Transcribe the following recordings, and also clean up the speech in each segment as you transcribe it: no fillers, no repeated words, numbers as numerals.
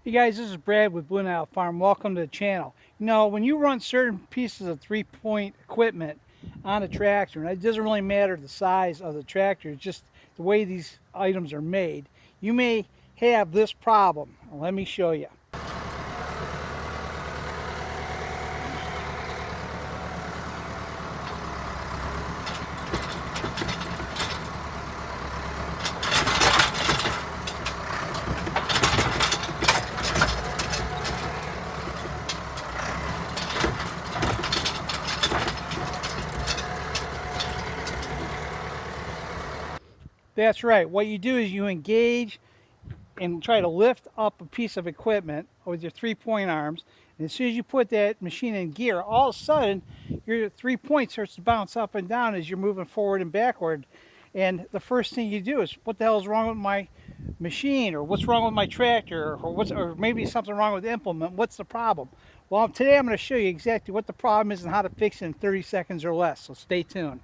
Hey guys, this is Brad with Blue Nile Farm. Welcome to the channel. You know, when you run certain pieces of three-point equipment on a tractor, and it doesn't really matter the size of the tractor, it's just the way these items are made, you may have this problem. Let me show you. That's right. What you do is you engage and try to lift up a piece of equipment with your three-point arms. And as soon as you put that machine in gear, all of a sudden your 3 points starts to bounce up and down as you're moving forward and backward. And the first thing you do is, what the hell is wrong with my machine, or what's wrong with my tractor, or maybe something wrong with the implement? What's the problem? Well, today I'm going to show you exactly what the problem is and how to fix it in 30 seconds or less. So stay tuned.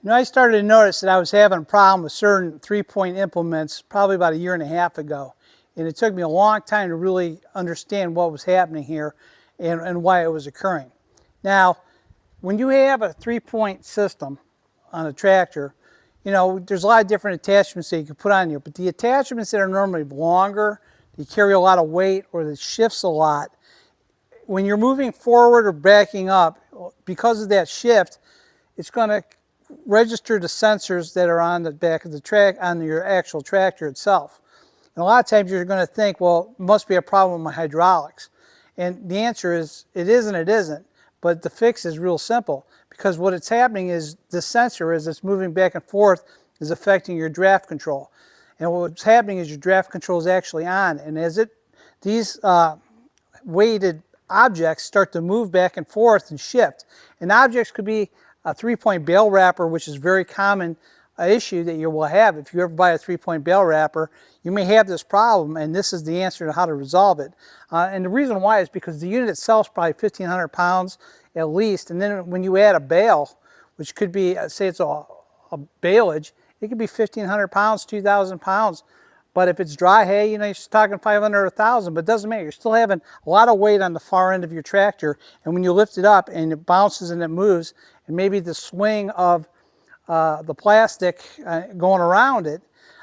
You know, I started to notice that I was having a problem with certain three-point implements probably about a year and a half ago. And it took me a long time to really understand what was happening here and why it was occurring. Now, when you have a three-point system on a tractor, you know, there's a lot of different attachments that you can put on here. But the attachments that are normally longer, they carry a lot of weight, or that shifts a lot, when you're moving forward or backing up, because of that shift, it's going to register the sensors that are on the back of the track, on your actual tractor itself. And a lot of times you're going to think, well, it must be a problem with my hydraulics. And the answer is, it is and it isn't. But the fix is real simple, because what it's happening is the sensor, as it's moving back and forth, is affecting your draft control. And what's happening is your draft control is actually on. And as these weighted objects start to move back and forth and shift. And objects could be a three-point bale wrapper, which is a very common issue that you will have. If you ever buy a three-point bale wrapper, you may have this problem, and this is the answer to how to resolve it. And the reason why is because the unit itself is probably 1,500 pounds at least, and then when you add a bale, which could be, say it's a baleage, it could be 1,500 pounds, 2,000 pounds. But if it's dry hay, you know, you're talking 500 or 1,000, but it doesn't matter. You're still having a lot of weight on the far end of your tractor, and when you lift it up and it bounces and it moves, and maybe the swing of the plastic going around it,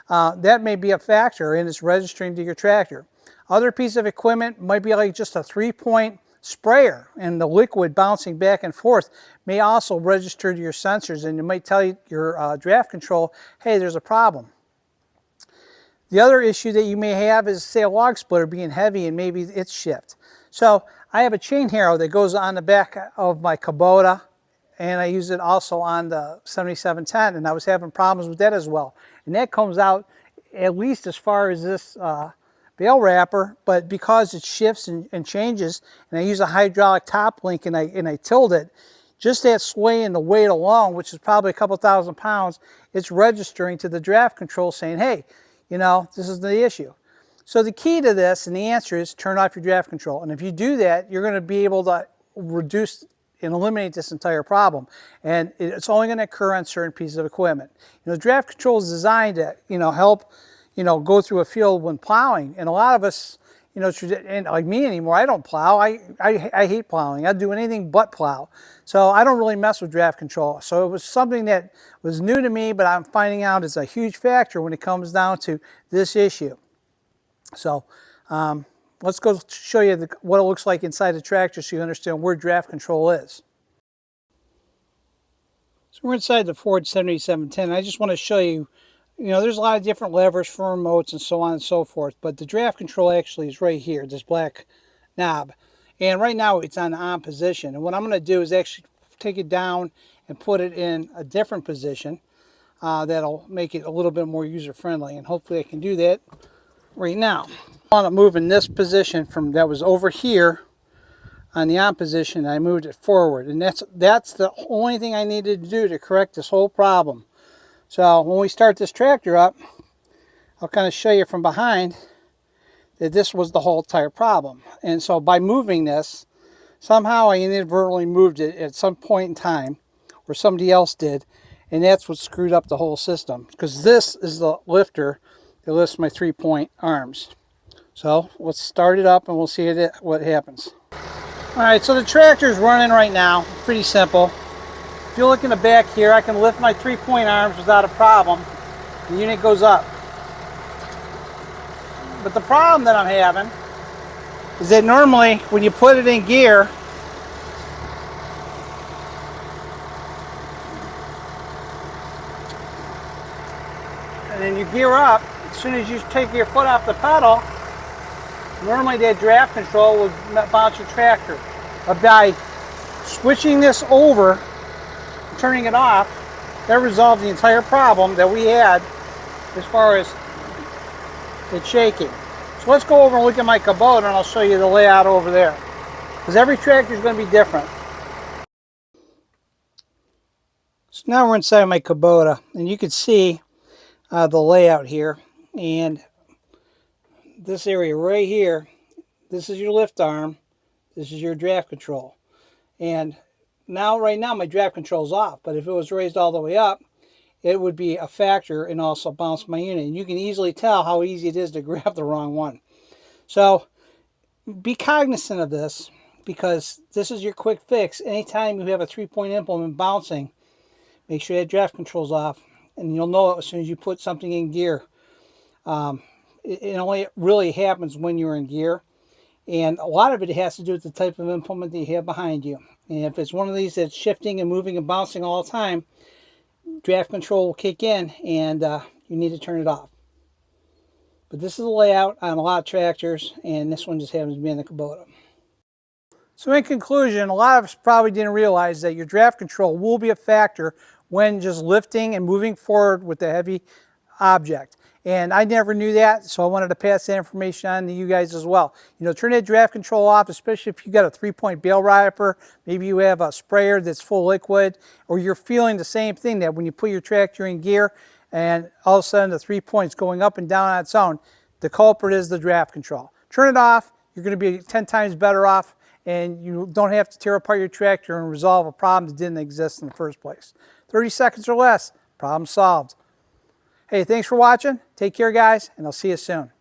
that may be a factor, and it's registering to your tractor. Other piece of equipment might be like just a three-point sprayer, and the liquid bouncing back and forth may also register to your sensors, and it might tell you your draft control, hey, there's a problem. The other issue that you may have is, say, a log splitter being heavy and maybe its shift. So I have a chain harrow that goes on the back of my Kubota, and I use it also on the 7710, and I was having problems with that as well. And that comes out at least as far as this bale wrapper, but because it shifts and changes, and I use a hydraulic top link and I tilt it, just that sway and the weight alone, which is probably a couple thousand pounds, it's registering to the draft control saying, hey, you know, this is the issue. So the key to this, and the answer is, turn off your draft control. And if you do that, you're going to be able to reduce and eliminate this entire problem. And it's only going to occur on certain pieces of equipment. You know, draft control is designed to, you know, help, you know, go through a field when plowing. And a lot of us, you know, and like me anymore, I don't plow. I hate plowing. I do anything but plow. So I don't really mess with draft control. So it was something that was new to me, but I'm finding out is a huge factor when it comes down to this issue. So let's go show you what it looks like inside the tractor so you understand where draft control is. So we're inside the Ford 7710. I just want to show you, you know, there's a lot of different levers for remotes and so on and so forth, but the draft control actually is right here, this black knob. And right now it's on the on position. And what I'm going to do is actually take it down and put it in a different position that'll make it a little bit more user-friendly. And hopefully I can do that right now. I want to move in this position from that was over here on the on position. I moved it forward. And that's the only thing I needed to do to correct this whole problem. So when we start this tractor up, I'll kind of show you from behind that this was the whole entire problem. And so by moving this, somehow I inadvertently moved it at some point in time, or somebody else did, and that's what screwed up the whole system. Because this is the lifter that lifts my three-point arms. So let's start it up and we'll see what happens. All right, so the tractor's running right now. Pretty simple. If you look in the back here, I can lift my 3-point arms without a problem. The unit goes up. But the problem that I'm having is that normally when you put it in gear, and then you gear up, as soon as you take your foot off the pedal, normally that draft control would bounce your tractor. But by switching this over, turning it off, that resolved the entire problem that we had as far as it shaking. So let's go over and look at my Kubota and I'll show you the layout over there. Because every tractor is going to be different. So now we're inside my Kubota and you can see the layout here. And this area right here, this is your lift arm, this is your draft control. And now, right now, my draft control is off, but if it was raised all the way up, it would be a factor and also bounce my unit. And you can easily tell how easy it is to grab the wrong one. So be cognizant of this, because this is your quick fix. Anytime you have a 3-point implement bouncing, make sure that draft control is off, and you'll know it as soon as you put something in gear. It only really happens when you're in gear, and a lot of it has to do with the type of implement that you have behind you. And if it's one of these that's shifting and moving and bouncing all the time, draft control will kick in and you need to turn it off. But this is the layout on a lot of tractors, and this one just happens to be in the Kubota. So in conclusion, a lot of us probably didn't realize that your draft control will be a factor when just lifting and moving forward with the heavy object. And I never knew that, so I wanted to pass that information on to you guys as well. You know, turn that draft control off, especially if you got a 3-point Bale wiper, maybe you have a sprayer that's full liquid, or you're feeling the same thing, that when you put your tractor in gear and all of a sudden the 3 points going up and down on its own, the culprit is the draft control. Turn it off, you're going to be 10 times better off, and you don't have to tear apart your tractor and resolve a problem that didn't exist in the first place. 30 seconds or less, problem solved. Hey, thanks for watching. Take care, guys, and I'll see you soon.